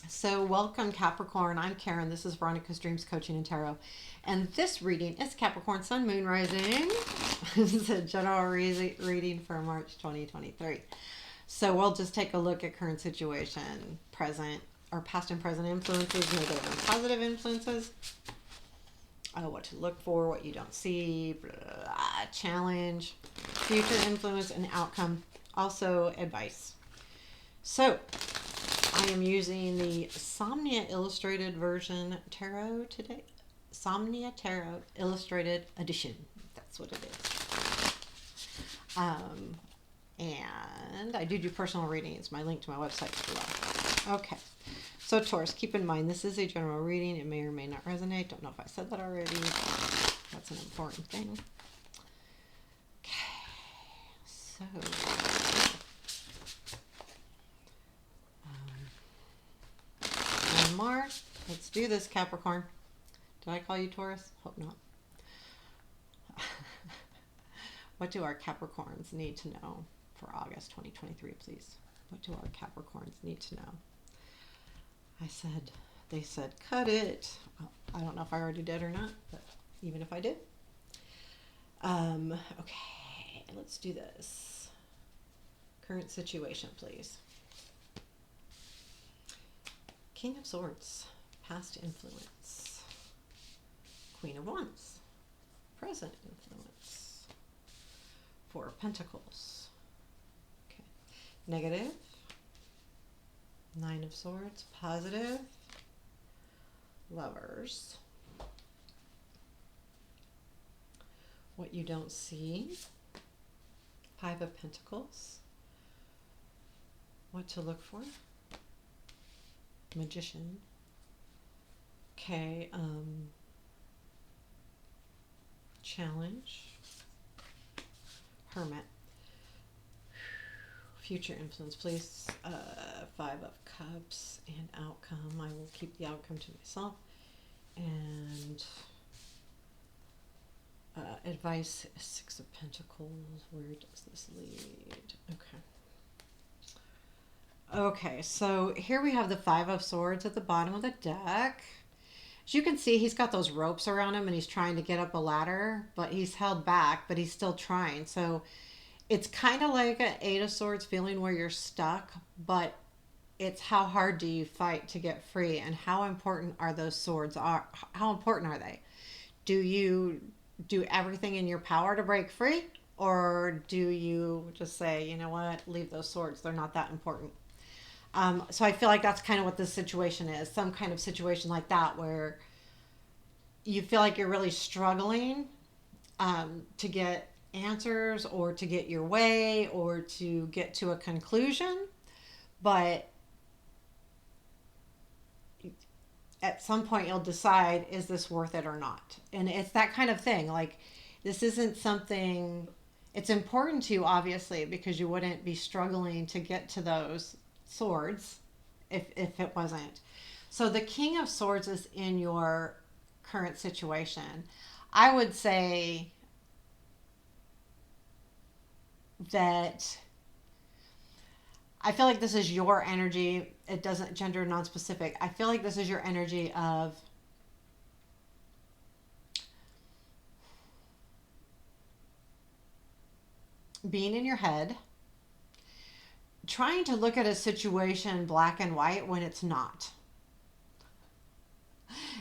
So, welcome, Capricorn. I'm Karen. This is Veronica's Dreams Coaching and Tarot. And this reading is Capricorn Sun, Moon, Rising. This is a general reading for March 2023. So, we'll just take a look at current situation, present or past and present influences, negative and positive influences, what to look for, what you don't see, challenge, future influence, and outcome. Also, advice. So, I am using the Somnia Illustrated Version Tarot today. Somnia Tarot Illustrated Edition. That's what it is. And I do personal readings. My link to my website is below. Okay. So Taurus, keep in mind, this is a general reading. It may or may not resonate. Don't know if I said that already. That's an important thing. Okay. So... Mark, let's do this, Capricorn. Did I call you Taurus? Hope not. What do our Capricorns need to know for August 2023, please? What do our Capricorns need to know? They said, cut it. Well, I don't know if I already did or not, but even if I did. Okay, let's do this. Current situation, please. King of Swords, past influence. Queen of Wands, present influence. Four of Pentacles. Okay. Negative. Nine of Swords, positive. Lovers. What you don't see. Five of Pentacles. What to look for. Magician. Okay, challenge. Hermit. Future influence, please. Five of Cups and outcome. I will keep the outcome to myself. And advice, Six of Pentacles. Where does this lead? Okay. Okay, so here we have the Five of Swords at the bottom of the deck. As you can see, he's got those ropes around him and he's trying to get up a ladder, but he's held back, but he's still trying. So it's kind of like an Eight of Swords feeling where you're stuck, but it's how hard do you fight to get free, and how important are those swords? How important are they? Do you do everything in your power to break free? Or do you just say, you know what, leave those swords, they're not that important? So I feel like that's kind of what this situation is. Some kind of situation like that where you feel like you're really struggling to get answers or to get your way or to get to a conclusion. But at some point you'll decide, is this worth it or not? And it's that kind of thing. Like, this isn't something... It's important to you, obviously, because you wouldn't be struggling to get to those swords if it wasn't. So the King of Swords is in your current situation. I would say that I feel like this is your energy. It doesn't gender non-specific. I feel like this is your energy of being in your head, trying to look at a situation black and white when it's not.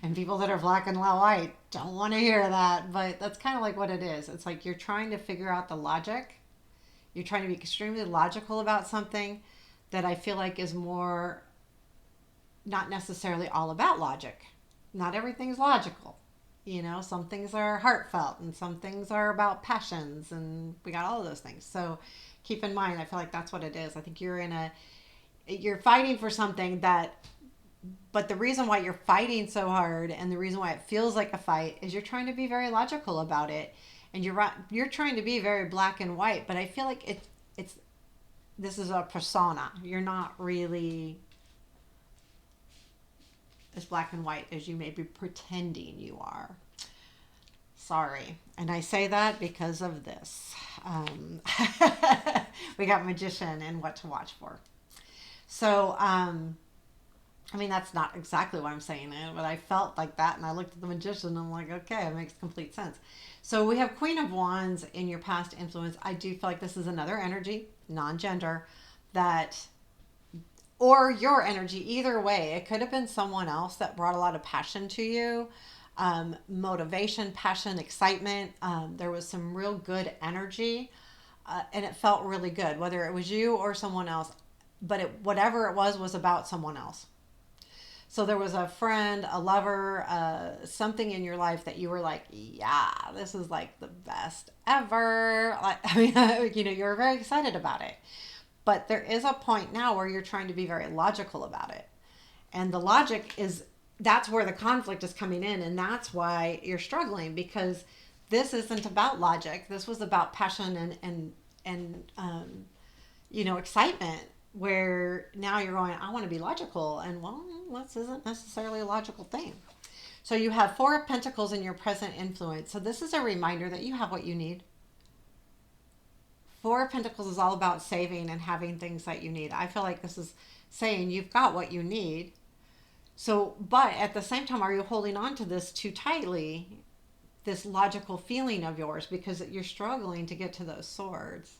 And people that are black and white don't want to hear that, but that's kind of like what it is. It's like you're trying to figure out the logic. You're trying to be extremely logical about something that I feel like is more not necessarily all about logic. Not everything's logical. You know, some things are heartfelt and some things are about passions, and we got all of those things. So keep in mind, I feel like that's what it is. I think you're fighting for something but the reason why you're fighting so hard and the reason why it feels like a fight is you're trying to be very logical about it, and you're trying to be very black and white, but I feel like this is a persona. You're not really as black and white as you may be pretending you are. Sorry. And I say that because of this. We got Magician and what to watch for. So I mean, that's not exactly why I'm saying it, but I felt like that. And I looked at the magician and I'm like, okay, it makes complete sense. So we have Queen of Wands in your past influence. I do feel like this is another energy, non gender, that, or your energy, either way. It could have been someone else that brought a lot of passion to you, motivation, passion, excitement. There was some real good energy, and it felt really good, whether it was you or someone else. But whatever it was about someone else. So there was a friend, a lover, something in your life that you were like, yeah, this is like the best ever. Like, I mean, you were very excited about it. But there is a point now where you're trying to be very logical about it. And the logic is that's where the conflict is coming in. And that's why you're struggling, because this isn't about logic. This was about passion and excitement, where now you're going, I want to be logical. And well, this isn't necessarily a logical thing. So you have Four of Pentacles in your present influence. So this is a reminder that you have what you need. Four of Pentacles is all about saving and having things that you need. I feel like this is saying you've got what you need. So, but at the same time, are you holding on to this too tightly, this logical feeling of yours, because you're struggling to get to those swords?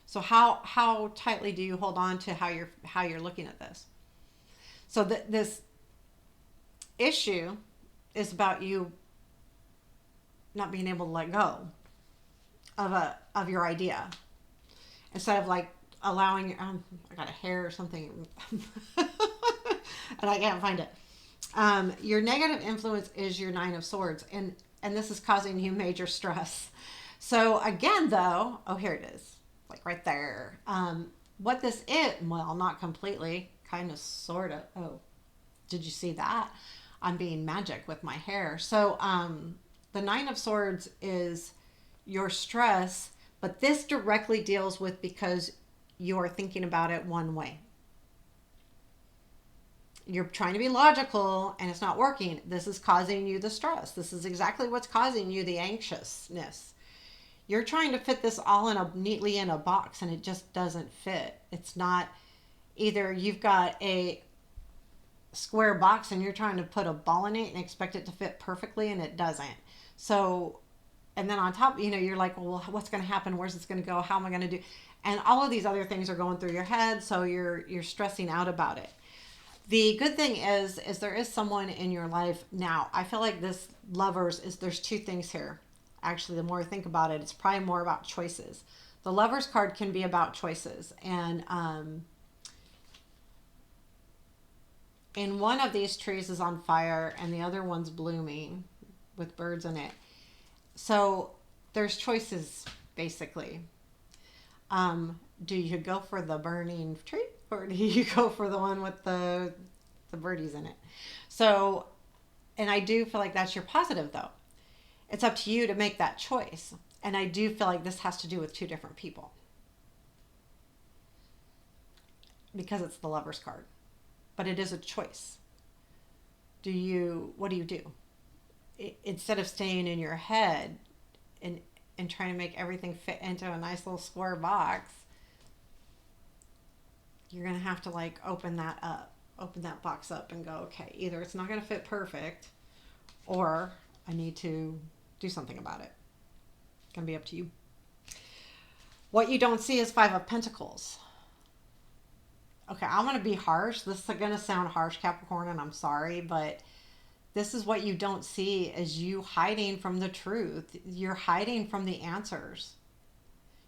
So how tightly do you hold on to how you're looking at this? So this issue is about you not being able to let go of your idea, instead of like allowing I got a hair or something and I can't find it. Your negative influence is your Nine of Swords, and this is causing you major stress. So again, though, oh, here it is, like right there. What this is, well, not completely, kind of, sort of. Oh, did you see that? I'm being magic with my hair. So the Nine of Swords is your stress, but this directly deals with because you're thinking about it one way. You're trying to be logical and it's not working. This is causing you the stress. This is exactly what's causing you the anxiousness. You're trying to fit this all neatly in a box, and it just doesn't fit. It's not, either you've got a square box and you're trying to put a ball in it and expect it to fit perfectly, and it doesn't. So, and then on top, you're like, well, what's going to happen? Where's this going to go? How am I going to do? And all of these other things are going through your head, so you're stressing out about it. The good thing is there is someone in your life now. I feel like this lovers is, there's two things here. Actually, the more I think about it, it's probably more about choices. The Lovers card can be about choices, and in one of these trees is on fire and the other one's blooming with birds in it. So there's choices, basically. Do you go for the burning tree, or do you go for the one with the birdies in it? So, and I do feel like that's your positive, though. It's up to you to make that choice. And I do feel like this has to do with two different people, because it's the Lovers card. But it is a choice. What do you do? Instead of staying in your head and trying to make everything fit into a nice little square box, you're going to have to like open that box up and go, okay, either it's not going to fit perfect, or I need to do something about it. It's going to be up to you. What you don't see is Five of Pentacles. Okay, I'm going to be harsh. This is going to sound harsh, Capricorn, and I'm sorry, but this is what you don't see, is you hiding from the truth. You're hiding from the answers.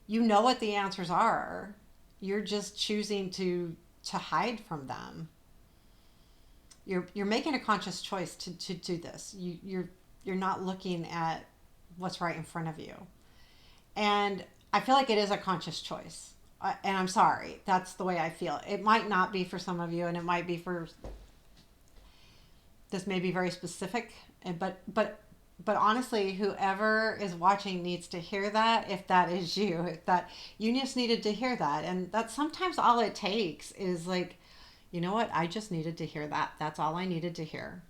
You know what the answers are. You're just choosing to hide from them. You're making a conscious choice to do this. You're not looking at what's right in front of you. And I feel like it is a conscious choice. And I'm sorry, that's the way I feel. It might not be for some of you, and it might be for, this may be very specific, but honestly, whoever is watching needs to hear that. If that is you, if that, you just needed to hear that. And that's sometimes all it takes is like, you know what? I just needed to hear that. That's all I needed to hear.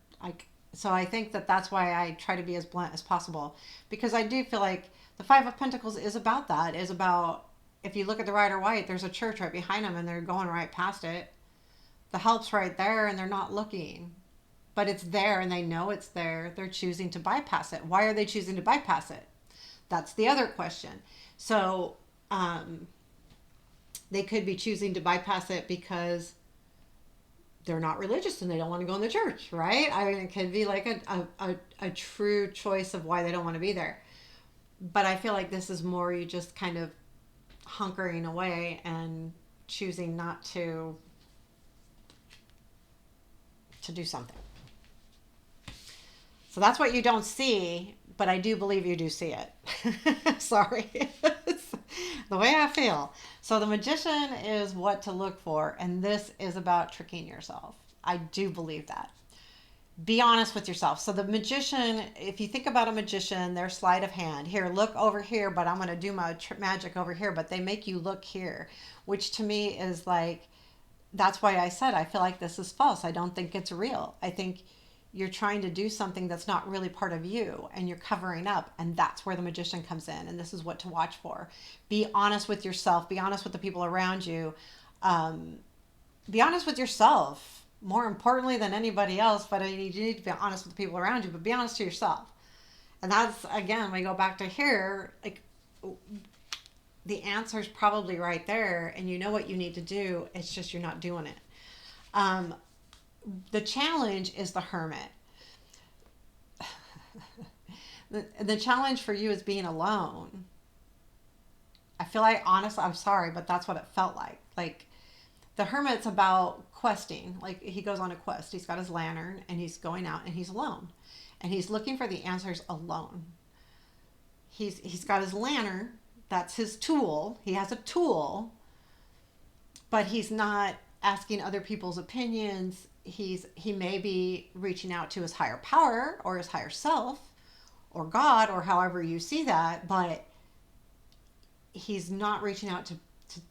So I think that's why I try to be as blunt as possible, because I do feel like the Five of Pentacles is about that, is about, if you look at the Rider White, there's a church right behind them and they're going right past it. The help's right there and they're not looking. But it's there and they know it's there. They're choosing to bypass it. Why are they choosing to bypass it? That's the other question. So they could be choosing to bypass it because they're not religious and they don't want to go in the church, right? I mean, it could be like a true choice of why they don't want to be there. But I feel like this is more you just kind of hunkering away and choosing not to do something. So that's what you don't see, but I do believe you do see it. Sorry. It's the way I feel. So the magician is what to look for, and this is about tricking yourself. I do believe that. Be honest with yourself. So the magician, if you think about a magician, their sleight of hand, here, look over here, but I'm going to do my magic over here, but they make you look here, which to me is like, that's why I said I feel like this is false. I don't think it's real. I think you're trying to do something that's not really part of you and you're covering up, and that's where the magician comes in, and this is what to watch for. Be honest with yourself. Be honest with the people around you. um, be honest with yourself more importantly than anybody else, but you need to be honest with the people around you, but be honest to yourself. And that's, again, we go back to here, like, the answer is probably right there and you know what you need to do. It's just you're not doing it. um, the challenge is the hermit. The challenge for you is being alone. I feel like, honestly, I'm sorry, but that's what it felt like. Like, the hermit's about questing. Like, he goes on a quest. He's got his lantern and he's going out and he's alone. And he's looking for the answers alone. He's got his lantern. That's his tool. He has a tool, but he's not asking other people's opinions. He may be reaching out to his higher power or his higher self or God or however you see that, but he's not reaching out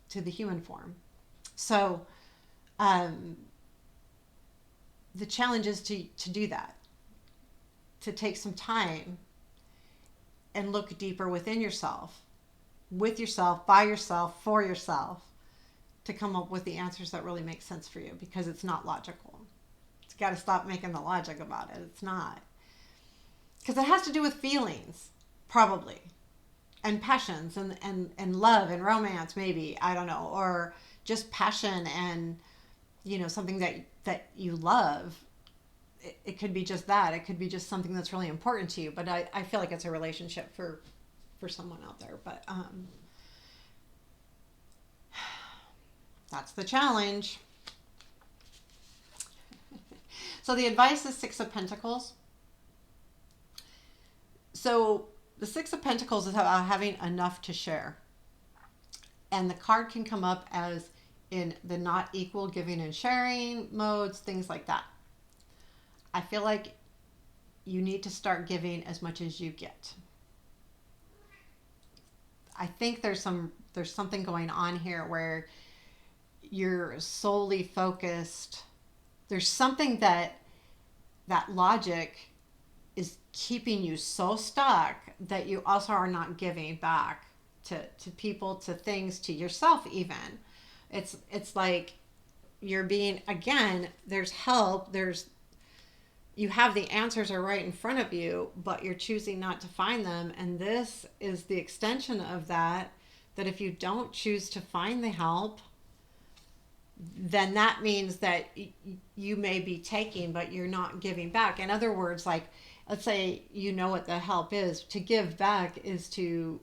to the human form. So um, the challenge is to do that, to take some time and look deeper within yourself, with yourself, by yourself, for yourself, to come up with the answers that really make sense for you, because it's not logical. It's got to stop making the logic about it. It's not. Because it has to do with feelings, probably, and passions and love and romance, maybe. I don't know. Or just passion and, something that you love. It could be just that. It could be just something that's really important to you. But I feel like it's a relationship for someone out there. But that's the challenge. So the advice is Six of Pentacles. So the Six of Pentacles is about having enough to share. And the card can come up as in the not equal giving and sharing modes, things like that. I feel like you need to start giving as much as you get. I think there's something going on here where you're solely focused. There's something that logic is keeping you so stuck that you also are not giving back to people, to things, to yourself even. It's like you're being, again, there's help, you have the answers are right in front of you, but you're choosing not to find them. And this is the extension of that if you don't choose to find the help, then that means that you may be taking, but you're not giving back. In other words, like, let's say you know what the help is. To give back is to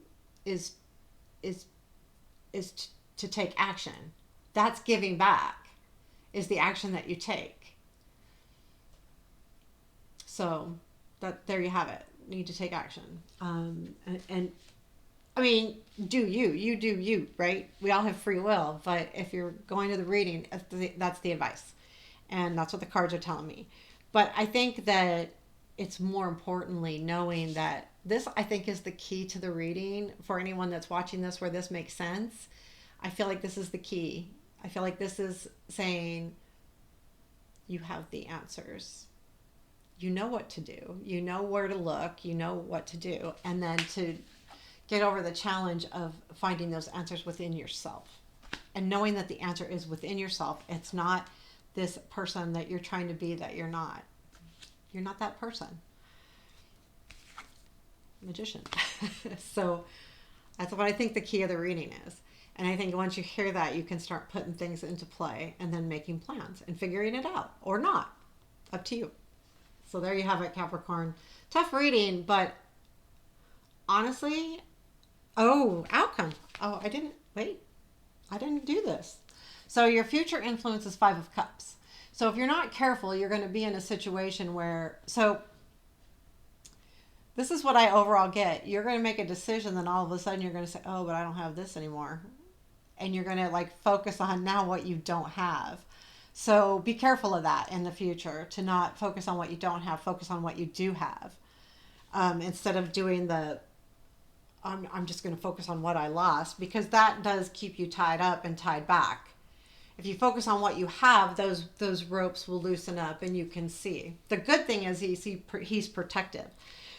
take action. That's giving back, is the action that you take. So there you have it. You need to take action. And I mean, you do you, right? We all have free will, but if you're going to the reading, that's the advice. And that's what the cards are telling me. But I think that it's more importantly knowing that this, I think, is the key to the reading for anyone that's watching this, where this makes sense. I feel like this is the key. I feel like this is saying you have the answers. You know what to do. You know where to look. You know what to do. And then to get over the challenge of finding those answers within yourself. And knowing that the answer is within yourself. It's not this person that you're trying to be that you're not. You're not that person. Magician. So that's what I think the key of the reading is. And I think once you hear that, you can start putting things into play and then making plans and figuring it out or not. Up to you. So there you have it, Capricorn. Tough reading, but honestly, oh, outcome. Oh, I didn't, wait, I didn't do this. So your future influence is Five of Cups. So if you're not careful, you're going to be in a situation where, so this is what I overall get. You're going to make a decision, then all of a sudden you're going to say, oh, but I don't have this anymore. And you're going to like focus on now what you don't have. So be careful of that in the future, to not focus on what you don't have, focus on what you do have. Instead of doing the, I'm just going to focus on what I lost, because that does keep you tied up and tied back. If you focus on what you have, those ropes will loosen up and you can see. The good thing is he's protective.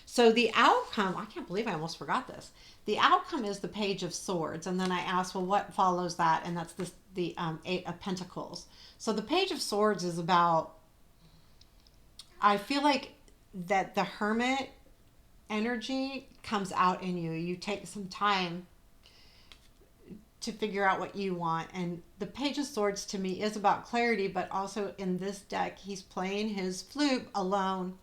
So the outcome, I can't believe I almost forgot this. The outcome is the Page of Swords. And then I asked, well, what follows that? And that's the Eight of Pentacles. So the Page of Swords is about, I feel like that the Hermit energy comes out in you. You take some time to figure out what you want. And the Page of Swords to me is about clarity, but also in this deck, he's playing his flute alone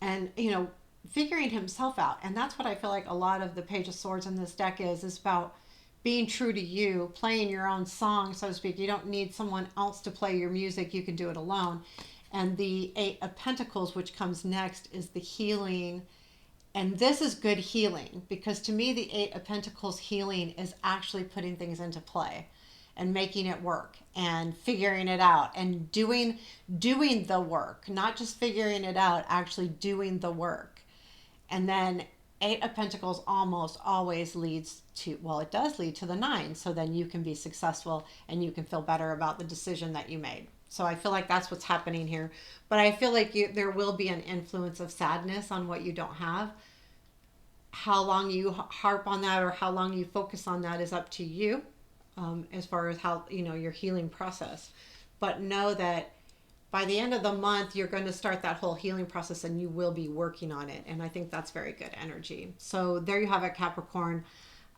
and, you know, figuring himself out. And that's what I feel like a lot of the Page of Swords in this deck is about being true to you, playing your own song, so to speak. You don't need someone else to play your music. You can do it alone. And the Eight of Pentacles, which comes next, is the healing. And this is good healing, because to me, the Eight of Pentacles healing is actually putting things into play and making it work and figuring it out and doing the work, not just figuring it out, actually doing the work. And then Eight of Pentacles almost always leads to, well, it does lead to the Nine. So then you can be successful and you can feel better about the decision that you made. So I feel like that's what's happening here. But I feel like there will be an influence of sadness on what you don't have. How long you harp on that or how long you focus on that is up to you, as far as how, you know, your healing process. But know that by the end of the month, you're going to start that whole healing process and you will be working on it. And I think that's very good energy. So there you have it, Capricorn.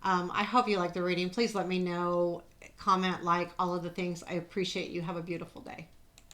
I hope you like the reading. Please let me know, comment, like, all of the things. I appreciate you. Have a beautiful day.